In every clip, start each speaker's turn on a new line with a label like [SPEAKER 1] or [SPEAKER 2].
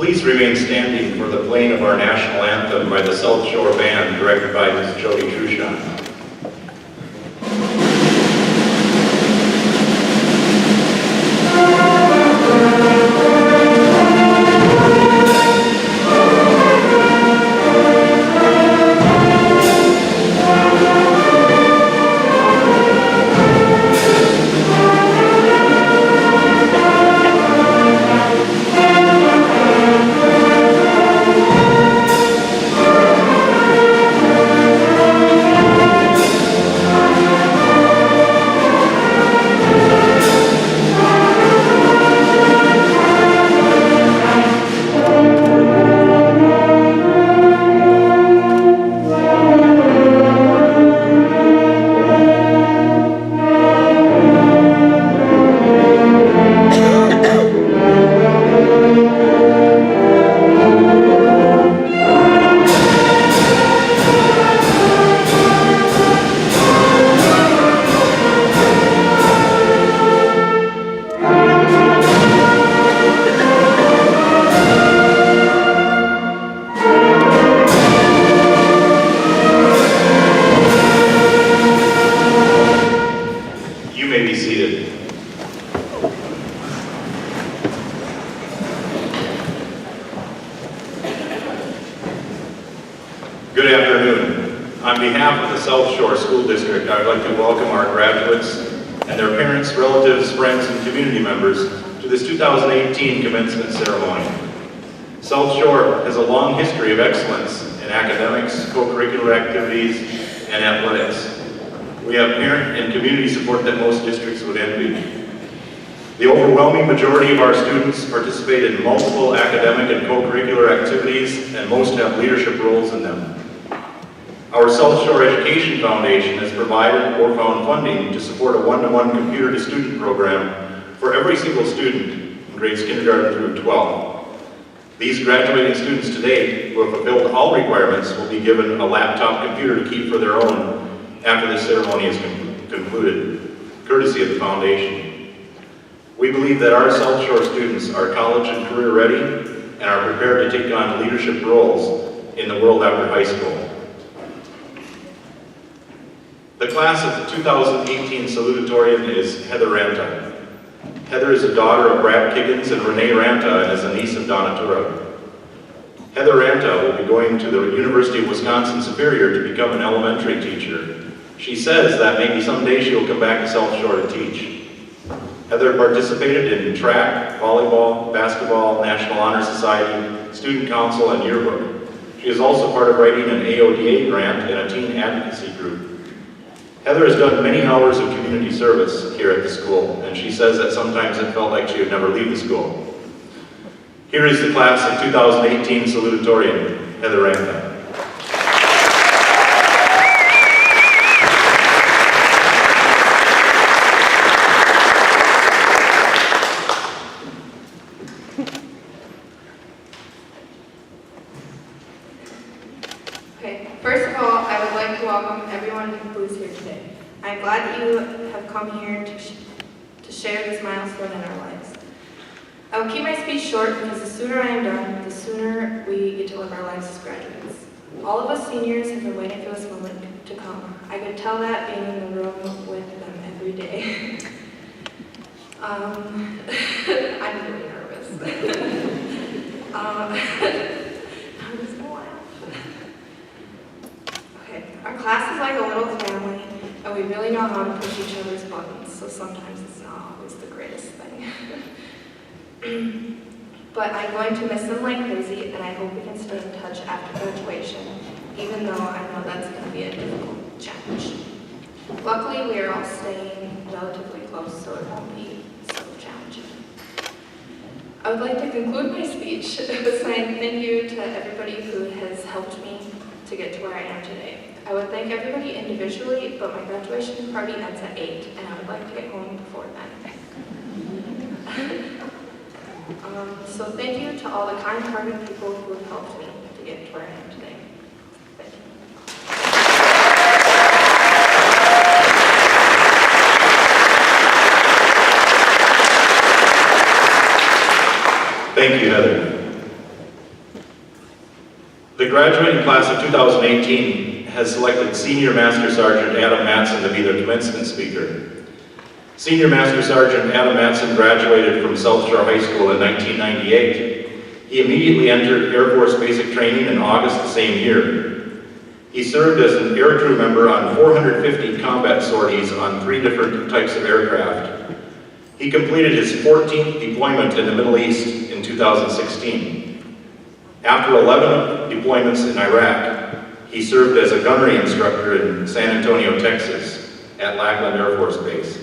[SPEAKER 1] Please remain standing for the playing of our national anthem by the South Shore Band, directed by Ms. Jody Trushon. Good afternoon. On behalf of the South Shore School District, I would like to welcome our graduates and their parents, relatives, friends, and community members to this 2018 commencement ceremony. South Shore has a long history of excellence in academics, co-curricular activities, and athletics. We have parent and community support that most districts would envy. The overwhelming majority of our students participate in multiple academic and co-curricular activities, and most have leadership roles in them. Our South Shore Education Foundation has provided or found funding to support a one-to-one computer-to-student program for every single student in grades kindergarten through 12. These graduating students today, who have fulfilled all requirements, will be given a laptop computer to keep for their own after the ceremony is concluded, courtesy of the foundation. We believe that our South Shore students are college and career ready and are prepared to take on leadership roles in the world after high school. The class of the 2018 salutatorian is Heather Ranta. Heather is a daughter of Brad Kiggins and Renee Ranta and is a niece of Donna Tura. Heather Ranta will be going to the University of Wisconsin-Superior to become an elementary teacher. She says that maybe someday she will come back to South Shore to teach. Heather participated in track, volleyball, basketball, National Honor Society, Student Council, and yearbook. She is also part of writing an AODA grant and a teen advocacy group. Heather has done many hours of community service here at the school, and she says that sometimes it felt like she would never leave the school. Here is the class of 2018 salutatorian, Heather Ramka.
[SPEAKER 2] Welcome everyone who is here today. I'm glad that you have come here to share this milestone in our lives. I will keep my speech short because the sooner I am done, the sooner we get to live our lives as graduates. All of us seniors have been waiting for this moment to come. I could tell that being in the room with them every day. I'm really nervous. I'm just gonna laugh. Our class is like a little family, and we really know how to push each other's buttons, so sometimes it's not always the greatest thing. But I'm going to miss them like crazy, and I hope we can stay in touch after graduation, even though I know that's going to be a difficult challenge. Luckily, we are all staying relatively close, so it won't be so challenging. I would like to conclude my speech with saying thank you to everybody who has helped me to get to where I am today. I would thank everybody individually, but my graduation party ends at 8, and I would like to get home before then. So thank you to all the kind-hearted people who have helped me to get to where I am today. Thank
[SPEAKER 1] you. Thank you, Heather. The graduating class of 2018 has selected Senior Master Sergeant Adam Matson to be their commencement speaker. Senior Master Sergeant Adam Matson graduated from South Shore High School in 1998. He immediately entered Air Force basic training in August the same year. He served as an aircrew member on 450 combat sorties on 3 different types of aircraft. He completed his 14th deployment in the Middle East in 2016. After 11 deployments in Iraq, he served as a gunnery instructor in San Antonio, Texas, at Lackland Air Force Base.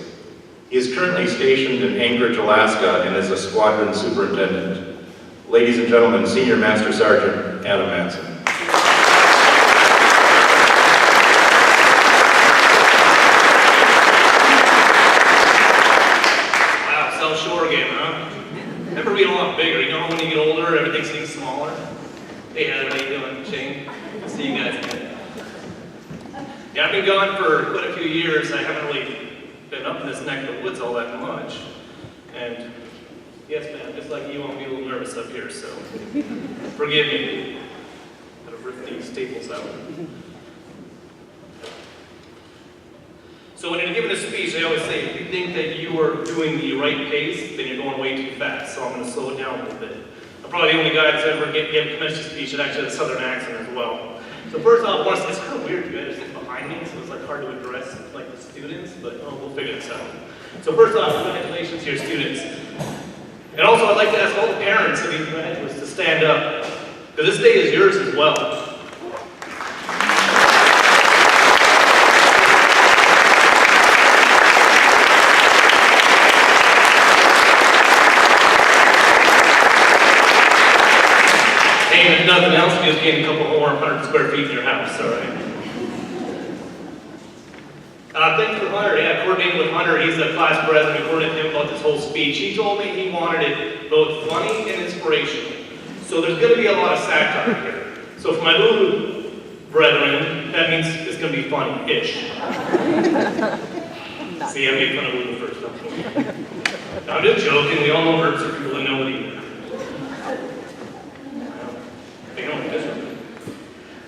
[SPEAKER 1] He is currently stationed in Anchorage, Alaska, and is a squadron superintendent. Ladies and gentlemen, Senior Master Sergeant Adam Matson.
[SPEAKER 3] Wow, South Shore again, huh? Never being a lot bigger. You know, when you get older, everything seems smaller. Hey, Heather, how you doing? Shane? Good to see you guys again. Yeah, I've been gone for quite a few years. I haven't really been up in this neck of the woods all that much. And yes, ma'am, just like you, I'm a little nervous up here, so forgive me. Gotta rip these staples out. So when you're giving a speech, I always say, if you think that you are doing the right pace, then you're going way too fast. So I'm going to slow it down a little bit. I'm probably the only guy that's ever given a commencement speech that actually has a southern accent as well. So first off, it's kind of weird, you guys are sitting behind me, so it's like hard to address like the students, but we'll figure this out. So first off, congratulations to your students. And also I'd like to ask all the parents of these graduates to stand up, because this day is yours as well. If nothing else, you just gain a couple more 100 square feet in your house, all right? Thanks for Hunter. Yeah, coordinating with Hunter. He's the class president. We coordinated him about this whole speech. He told me he wanted it both funny and inspirational. So there's going to be a lot of satire here. So for my Lulu brethren, that means it's going to be funny-ish. See, I made fun of Lulu first. I'm just joking. We all know herbs are people that know what he.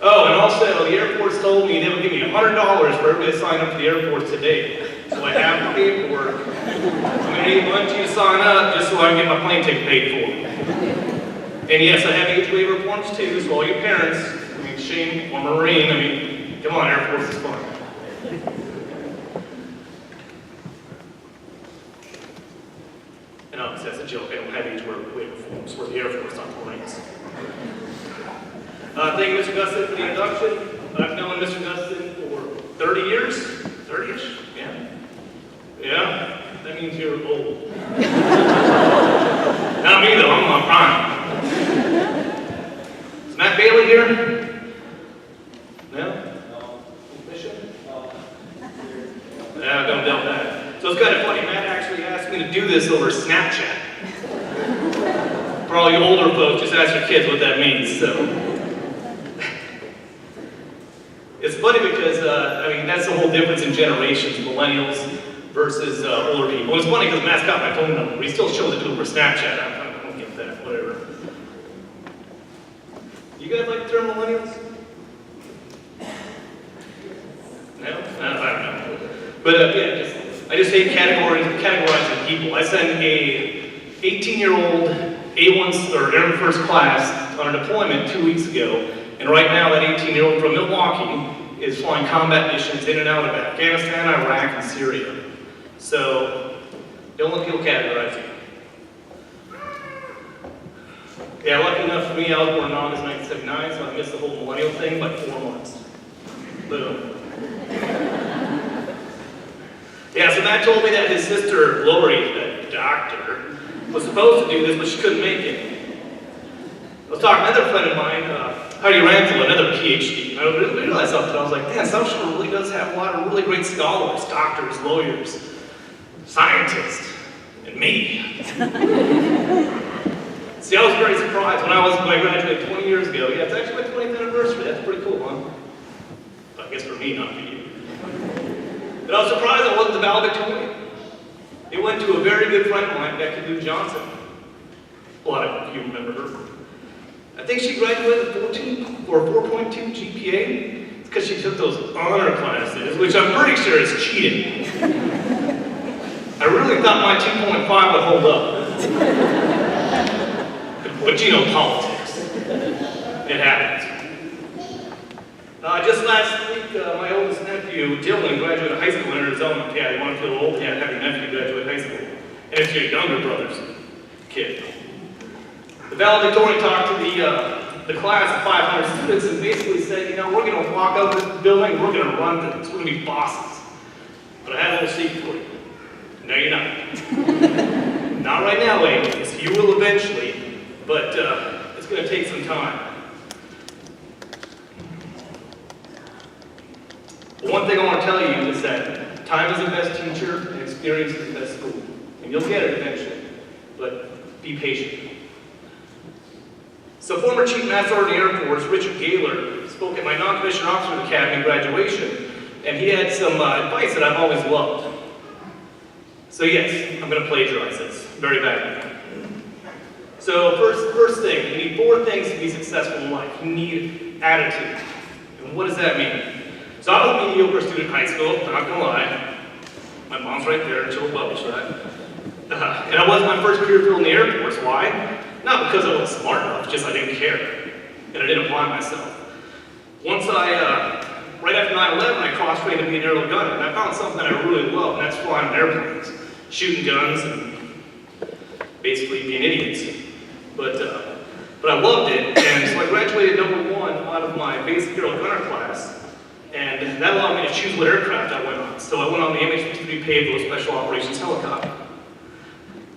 [SPEAKER 3] Oh, and also, the Air Force told me they would give me $100 for everybody to sign up for the Air Force today. So I have the paperwork. I'm going to need one of you to sign up just so I can get my plane ticket paid for. And yes, I have age waiver forms too, so all your parents, Shane or Marine, come on, Air Force is fun. And obviously that's a joke, I don't have age where we we're the Air Force, not the Marines. Thank you, Mr. Gustin, for the introduction. I've known Mr. Gustin for 30 years, 30-ish, yeah. Yeah, that means you're old. Not me though, I'm on prime. Is Matt Bailey here? No? Mission? Yeah, don't doubt that. So it's kind of funny, Matt actually asked me to do this over Snapchat. For all you older folks, just ask your kids what that means, so. It's funny because, that's the whole difference in generations, millennials versus older people. It's funny because Matt's got my phone number, but he still shows it to over Snapchat. I don't get that, whatever. You guys like the term millennials? No? I don't know. But I just hate categorizing people. I sent a 18-year-old A1 or Air First class on a deployment 2 weeks ago, and right now that 18-year-old from Milwaukee is flying combat missions in and out of Afghanistan, Iraq, and Syria. So, don't let people categorize you. Yeah, lucky enough for me, I was born in August 1979, so I missed the whole millennial thing by 4 months. Boom. Yeah, so Matt told me that his sister, Lori, the doctor, was supposed to do this, but she couldn't make it. I was talking to another friend of mine, Heidi Ranzel, another PhD, and I realized something. I was like, man, South Shore really does have a lot of really great scholars, doctors, lawyers, scientists, and me. See, I was very surprised when I graduated 20 years ago. Yeah, it's actually my 20th anniversary. That's pretty cool, huh? I guess for me, not for you. But I was surprised I wasn't the valedictorian. It went to a very good friend of mine, Becky Lou Johnson. A lot of you remember her. I think she graduated with 4.2 GPA. It's because she took those honor classes, which I'm pretty sure is cheating. I really thought my 2.5 would hold up. But you know politics. It happens. Just last week, my oldest nephew, Dylan, graduated high school in Arizona. Yeah, you want to feel old? Yeah, have your nephew graduate high school. And it's your younger brother's kid. The valedictorian talked to the class of 500 students and basically said, we're going to walk out of this building, we're going to run things, we're going to be bosses. But I have a little secret for you. No, you're not. Not right now, ladies. You will eventually, but it's going to take some time. But one thing I want to tell you is that time is the best teacher and experience is the best school. And you'll get it eventually, but be patient. So former Chief Master Sergeant of the Air Force, Richard Gaylor, spoke at my Non-Commissioned Officers Academy graduation, and he had some advice that I've always loved. So yes, I'm going to plagiarize this very badly. So first thing, you need 4 things to be successful in life. You need attitude. And what does that mean? So I was a mediocre student in high school, not going to lie. My mom's right there, and she'll publish that. And I was my first career field in the Air Force. Why? Not because I wasn't smart enough, just I didn't care. And I didn't apply myself. Once right after 9/11, I cross-trained to be an aerial gunner, and I found something that I really love, and that's flying airplanes, shooting guns, and basically being idiots. But I loved it, and so I graduated #1 out of my basic aerial gunner class, and that allowed me to choose what aircraft I went on. So I went on the MH-53 Pavlo Special Operations Helicopter.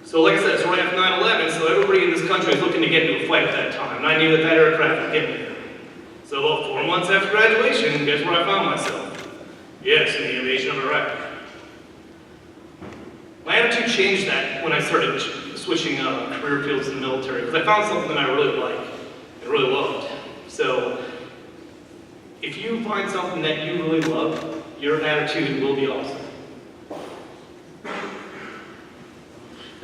[SPEAKER 3] So like I said, it's right after 9/11, so everybody in this country was looking to get into a fight at that time, and I knew that that aircraft would get me there. So about 4 months after graduation, guess where I found myself? Yes, in the invasion of Iraq. My attitude changed that when I started switching career fields in the military, because I found something that I really liked and really loved. So if you find something that you really love, your attitude will be awesome.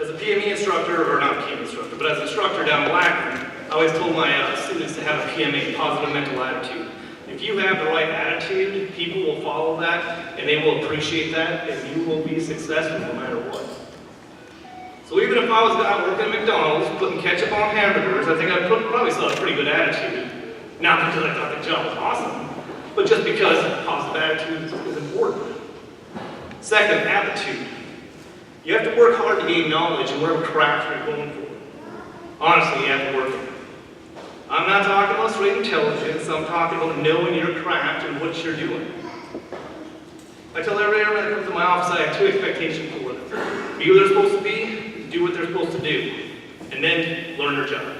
[SPEAKER 3] As a PME instructor, or not a PME instructor, but as an instructor down in Blackburn, I always told my students to have a PMA, positive mental attitude. If you have the right attitude, people will follow that, and they will appreciate that, and you will be successful no matter what. So even if I was a guy working at McDonald's, putting ketchup on hamburgers, I think I'd probably still have a pretty good attitude. Not because I thought the job was awesome, but just because positive attitude is important. Second, aptitude. You have to work hard to gain knowledge in whatever craft you're going for. Honestly, you have to work it. I'm not talking about straight intelligence, I'm talking about knowing your craft and what you're doing. I tell everyone that comes to my office I have 2 expectations for them. Be who they're supposed to be, do what they're supposed to do, and then learn their job.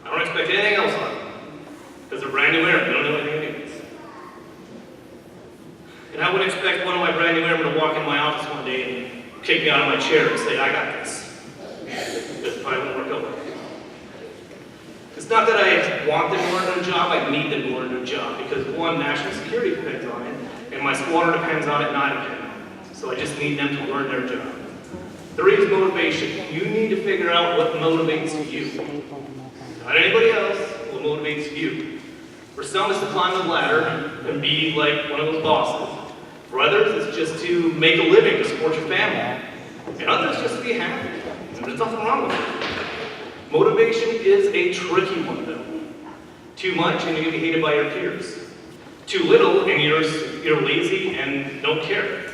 [SPEAKER 3] I don't expect anything else on them, because they're brand new airmen, they don't know anything anyways. And I wouldn't expect one of my brand new airmen to walk in my office one day and kick me out of my chair and say, I got this. This probably won't work out like that. It's not that I want them to learn their job, I need them to learn their job, because one, national security depends on it, and my squadron depends on it, and I depend on it. So I just need them to learn their job. 3 is motivation. You need to figure out what motivates you. Not anybody else, what motivates you. For some, it's to climb the ladder and be like one of those bosses. For others, it's just to make a living, to support your family. And others, just to be happy. And there's nothing wrong with it. Motivation is a tricky one, though. Too much, and you're going to be hated by your peers. Too little, and you're lazy and don't care.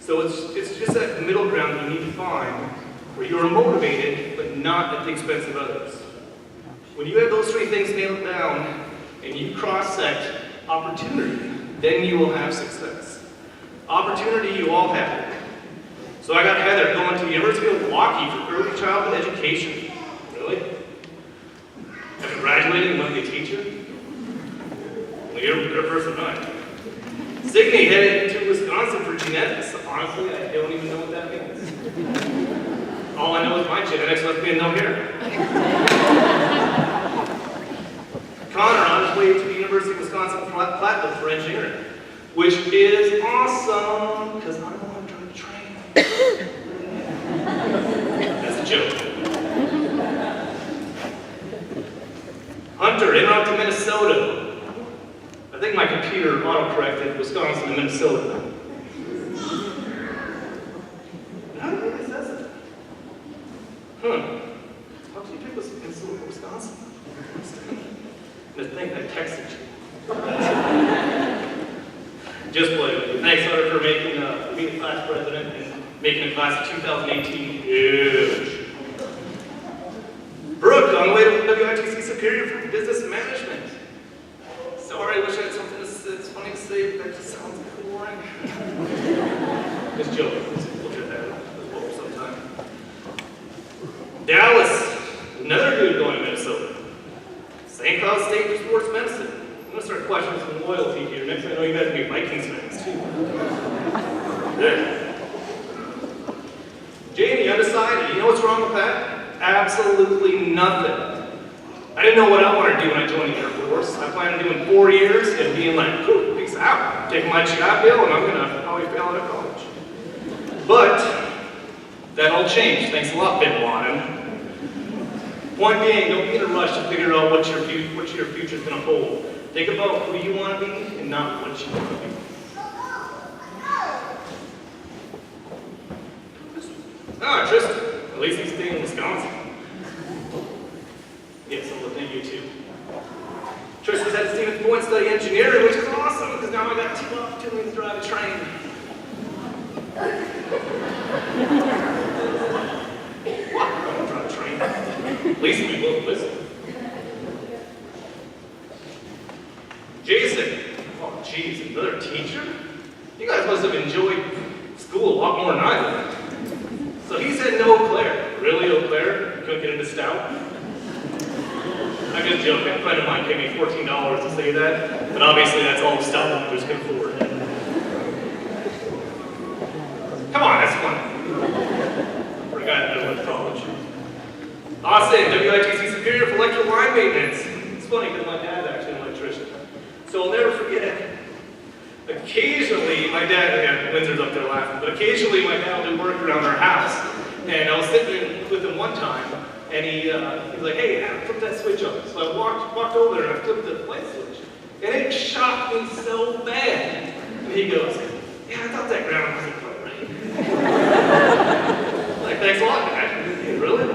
[SPEAKER 3] So it's just that middle ground you need to find where you are motivated, but not at the expense of others. When you have those 3 things nailed down, and you cross-sect opportunity, then you will have success. Opportunity, you all have it. So I got Heather going to the University of Milwaukee for early childhood education. Really? After graduating, you want to be a teacher? Well, you're a person, right? Signe headed to Wisconsin for genetics. Honestly, I don't even know what that means. All I know is my genetics must be in no hair. Connor on his way to the University of Wisconsin-Platteville for engineering, which is awesome, because I don't want to drive a train. That's a joke. Hunter, en route to Minnesota. I think my computer auto-corrected Wisconsin to Minnesota. How do you think it says it? Huh. How did you pick Minnesota for Wisconsin? To think I texted you. Just play with you. Thanks, Hunter, for being the class president and making the class of 2018 huge. Brooke, on the way to WITC Superior for Business Management. Sorry, I wish I had something that's funny to say, but that just sounds boring. Just joking. Just look at that as well sometime. Dallas, another dude going to Minnesota. St. Cloud State for sports medicine. I'm going to start questioning some loyalty here. Next thing I know, you guys will be Vikings fans, too. Yeah. Jamie, undecided. You know what's wrong with that? Absolutely nothing. I didn't know what I wanted to do when I joined the Air Force. I planned on doing 4 years and being like, peace out. Taking my GI Bill, and I'm going to probably fail out of college. But that all changed. Thanks a lot, Bin Laden. Point being, don't be in a rush to figure out what your future's going to hold. Think about who you want to be and not what you want to be. Ah, Tristan. At least he's staying in Wisconsin. Yes, I'm looking at you too. Tristan's at Stevens Point study engineering, which is awesome because now I got 2 opportunities to drive a train. What? I don't want to drive a train. At least we will listen. Jason. Oh, geez, another teacher? You guys must have enjoyed school a lot more than I did. So he said no Eau Claire. Really, Eau Claire? You couldn't get into stout? I'm just joking. A friend of mine paid me $14 to say that, but obviously that's all the stout doctors can afford. Come on, that's fun. For a guy that went to college. Austin, WITC Superior for electrical line maintenance. It's funny because my dad's actually an electrician. So I'll never forget. Occasionally, my dad, Windsor's up there laughing, but occasionally my dad would do work around our house. And I was sitting with him one time, and he was like, hey, Adam, flip that switch on. So I walked over there and I flipped the light switch. And it shocked me so bad. And he goes, yeah, I thought that ground wasn't quite right. Like, thanks a lot, Dad. Really?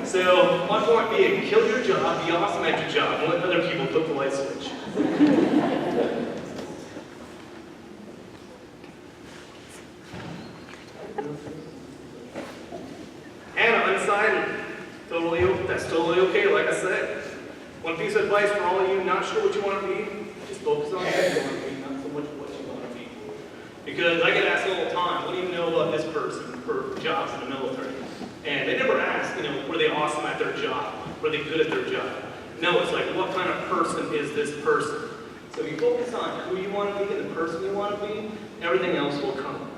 [SPEAKER 3] So, my point being, kill your job, be awesome at your job, and let other people flip the light switch. That's totally okay, like I said. One piece of advice for all of you not sure what you want to be, just focus on what you want to be, not so much what you want to be. Because I get asked all the time, what do you know about this person for jobs in the military? And they never ask, were they awesome at their job? Were they good at their job? No, it's like, what kind of person is this person? So if you focus on who you want to be and the person you want to be, everything else will come.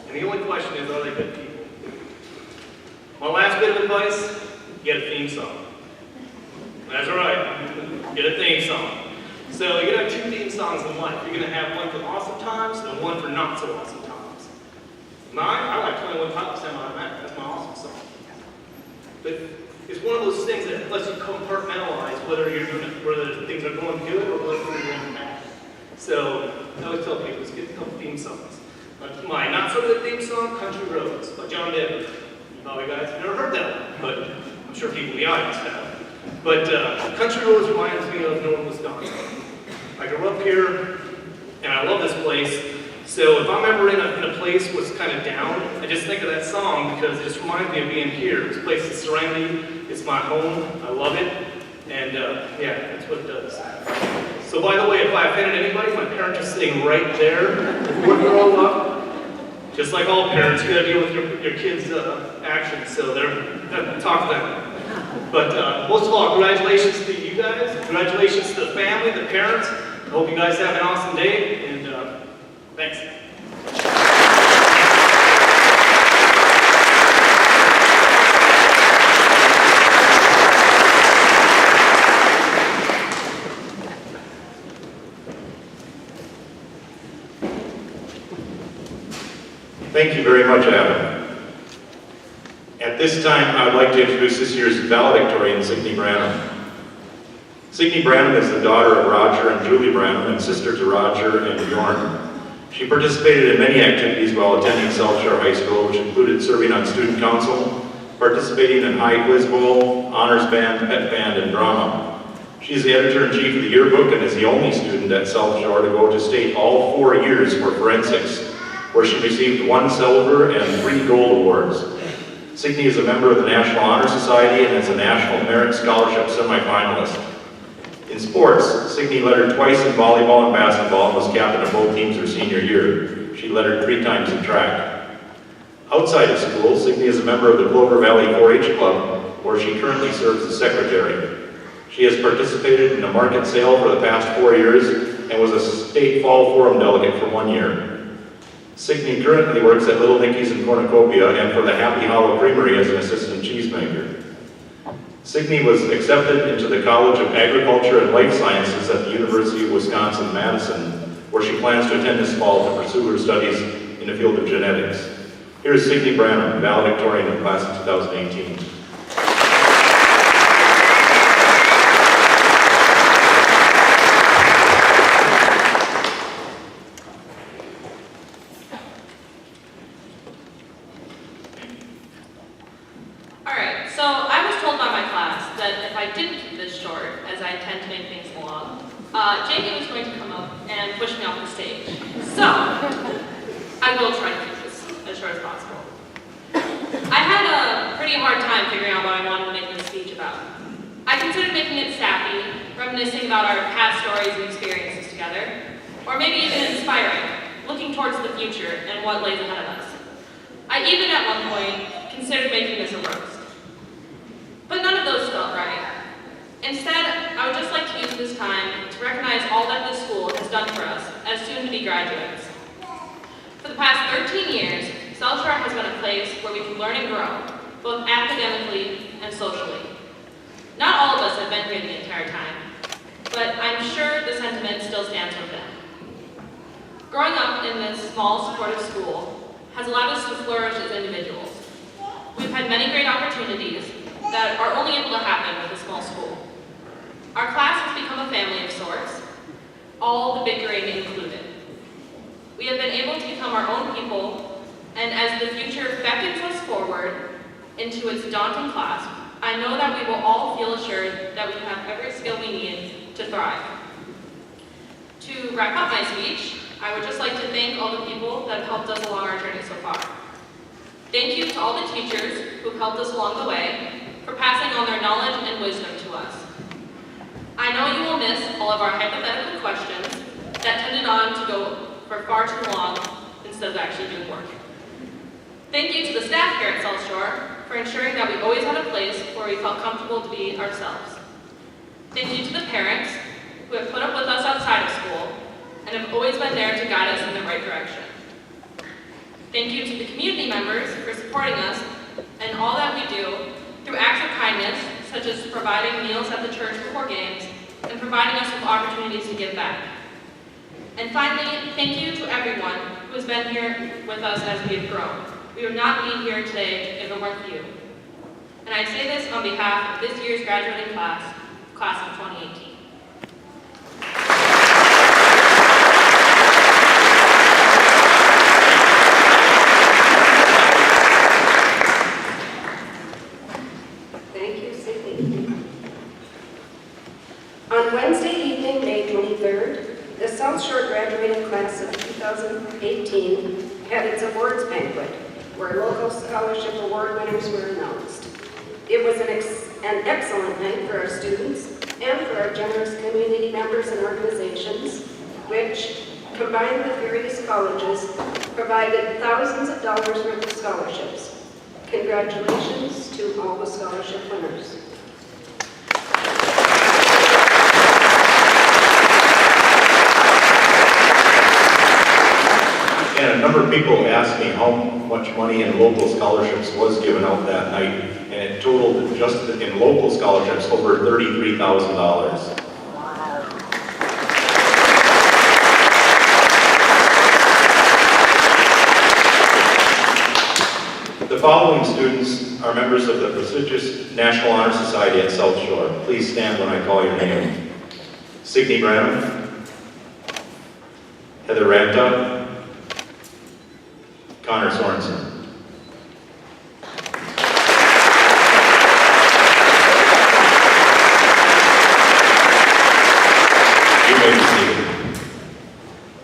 [SPEAKER 3] And the only question is, are they good people? My last bit of advice, get a theme song. That's right, get a theme song. So you're going to have 2 theme songs in life. You're going to have one for awesome times and one for not so awesome times. Mine, I like 21 Pilots Semi-Automatic. That's my awesome song. But it's one of those things that lets you compartmentalize whether things are going good or whether they're going bad. So I always tell people, let's get a couple theme songs. My not so good theme song, Country Roads by John Denver. You probably guys have never heard that one, but I'm sure people in the audience have. But Country Roads reminds me of North Wisconsin. I grew up here, and I love this place. So if I'm ever in a place what's kind of down, I just think of that song because it just reminds me of being here. This place is serenity. It's my home. I love it. And yeah, that's what it does. So by the way, if I offended anybody, my parents are sitting right there. Before you grow up, just like all parents, you gotta deal with your kids' actions. So talk to them. But most of all, congratulations to you guys. Congratulations to the family, the parents. I hope you guys have an awesome day. And thanks.
[SPEAKER 1] Thank you very much, Adam. At this time, I would like to introduce this year's valedictorian, Signe Branham. Signe Branham is the daughter of Roger and Julie Branham and sister to Roger and Bjorn. She participated in many activities while attending South Shore High School, which included serving on student council, participating in High Quiz Bowl, honors band, pet band, and drama. She is the editor-in-chief of the yearbook and is the only student at South Shore to go to state all 4 years for forensics, where she received 1 silver and 3 gold awards. Signe is a member of the National Honor Society and is a National Merit Scholarship semifinalist. In sports, Signe lettered twice in volleyball and basketball and was captain of both teams her senior year. She lettered 3 times in track. Outside of school, Signe is a member of the Clover Valley 4-H Club, where she currently serves as secretary. She has participated in a market sale for the past 4 years and was a state fall forum delegate for 1 year. Signe currently works at Little Nicky's in Cornucopia and for the Happy Hollow Creamery as an assistant cheesemaker. Signe was accepted into the College of Agriculture and Life Sciences at the University of Wisconsin-Madison, where she plans to attend this fall to pursue her studies in the field of genetics. Here is Signe Branham, valedictorian of class of 2018.
[SPEAKER 4] Jacob is going to come up and push me off the stage. So, I will try to keep this as short as possible. I had a pretty hard time figuring out what I wanted to make this speech about. I considered making it sappy, reminiscing about our past stories and experiences together, or maybe even inspiring, looking towards the future and what lays ahead of us. I even at one point considered making this a roast. But none of those felt right. Instead, I would just like to use this time to recognize all that this school has done for us as soon-to-be graduates. For the past 13 years, South Shore has been a place where we can learn and grow, both academically and socially. Not all of us have been here the entire time, but I'm sure the sentiment still stands with them. Growing up in this small, supportive school has allowed us to flourish as individuals. We've had many great opportunities that are only able to happen with a small school. Our class has become a family of sorts, all the bickering included. We have been able to become our own people, and as the future beckons us forward into its daunting clasp, I know that we will all feel assured that we have every skill we need to thrive. To wrap up my speech, I would just like to thank all the people that have helped us along our journey so far. Thank you to all the teachers who helped us along the way for passing on their knowledge and wisdom to us. I know you will miss all of our hypothetical questions that tended on to go for far too long instead of actually doing work. Thank you to the staff here at South Shore for ensuring that we always had a place where we felt comfortable to be ourselves. Thank you to the parents who have put up with us outside of school and have always been there to guide us in the right direction. Thank you to the community members for supporting us and all that we do through acts of kindness, such as providing meals at the church before games and providing us with opportunities to give back. And finally, thank you to everyone who has been here with us as we have grown. We would not be here today if it weren't for you. And I say this on behalf of this year's graduating class of 2018.
[SPEAKER 5] Thank you, Sydney. On Wednesday evening, May 23rd, the South Shore graduating class of 2018 had its awards banquet, where local scholarship award winners were announced. It was an excellent night for our students and for our generous community members and organizations, which, combined with various colleges, provided thousands of dollars worth of scholarships. Congratulations to all the scholarship winners.
[SPEAKER 1] And a number of people asked me how much money in local scholarships was given out that night, and it totaled just in local scholarships over $33,000. The following students are members of the prestigious National Honor Society at South Shore. Please stand when I call your name. Signe Branham, Heather Ranta, Connor Sorensen. You may be seated.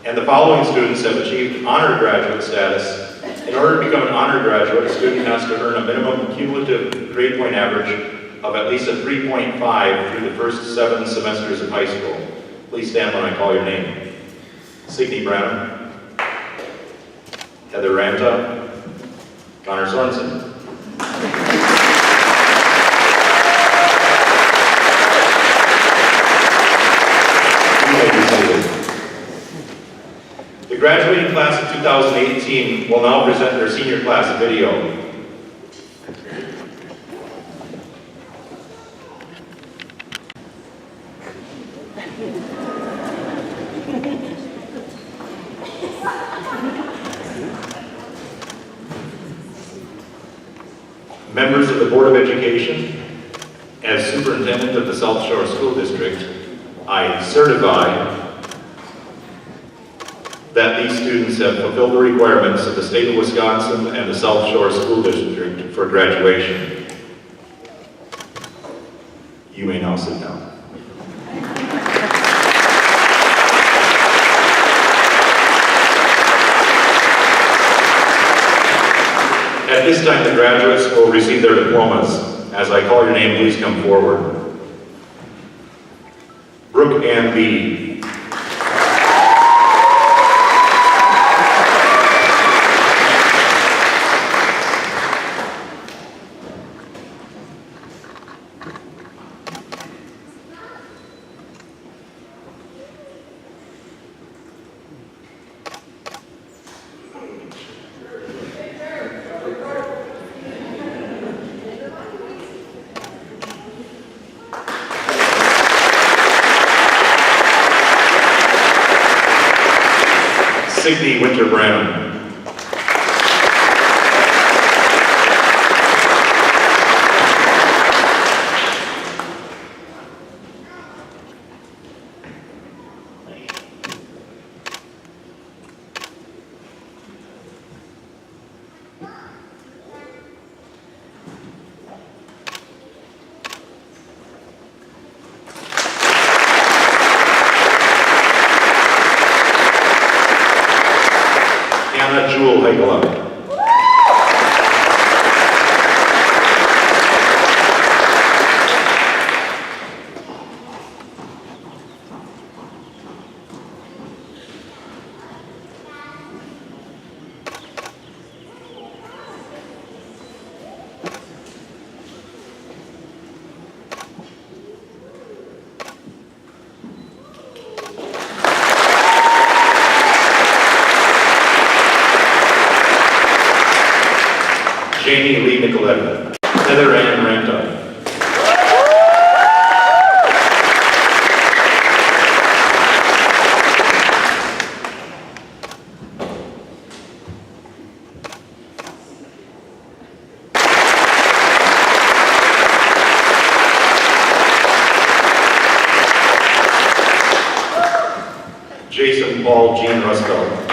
[SPEAKER 1] And the following students have achieved honor graduate status. In order to become an honor graduate, a student has to earn a minimum cumulative grade point average of at least a 3.5 through the first 7 semesters of high school. Please stand when I call your name. Signe Branham, Heather Ranta, Connor Sorensen. You may be seated. The graduating class of 2018 will now present their senior class video. Members of the Board of Education, as Superintendent of the South Shore School District, I certify that these students have fulfilled the requirements of the state of Wisconsin and the South Shore School District for graduation. You may now sit down. At this time, the graduates will receive their diplomas. As I call your name, please come forward. Brooke Ann B. Signe Winter Branham. Jamie Lee Nicoletta. Heather Ann Ranta. Jason Paul Jean Rusbell.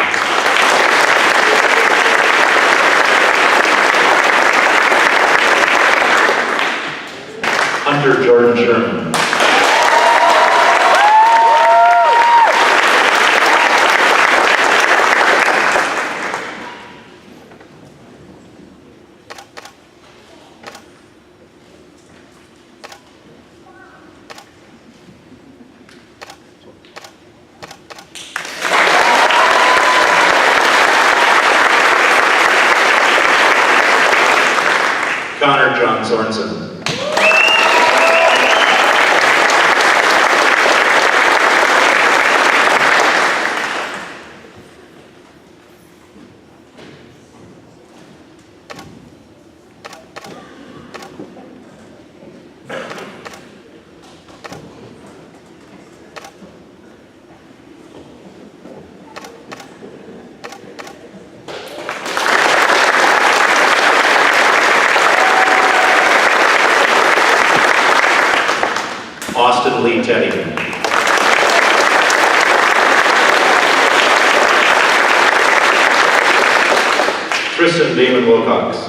[SPEAKER 1] Hunter Jordan Sherman. Connor John Sorensen. Austin Lee Teddy. Tristan Damon Wilcox.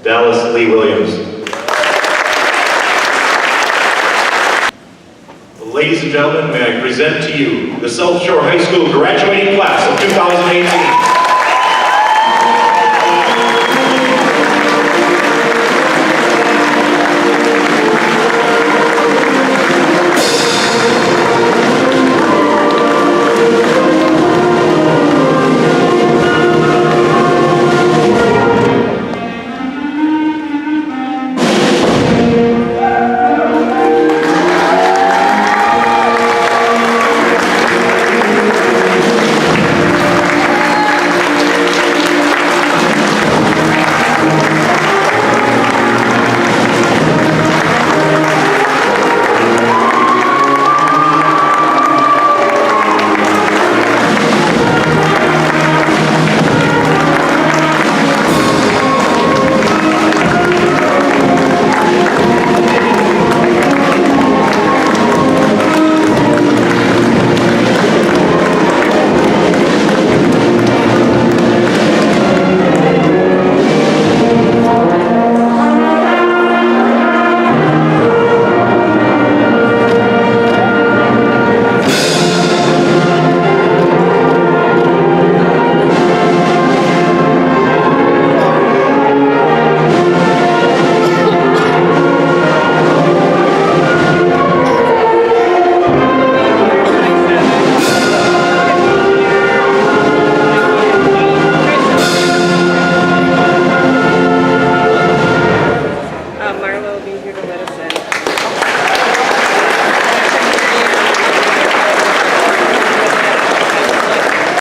[SPEAKER 1] Dallas Lee Williams. Ladies and gentlemen, may I present to you the South Shore High School graduating class of 2018.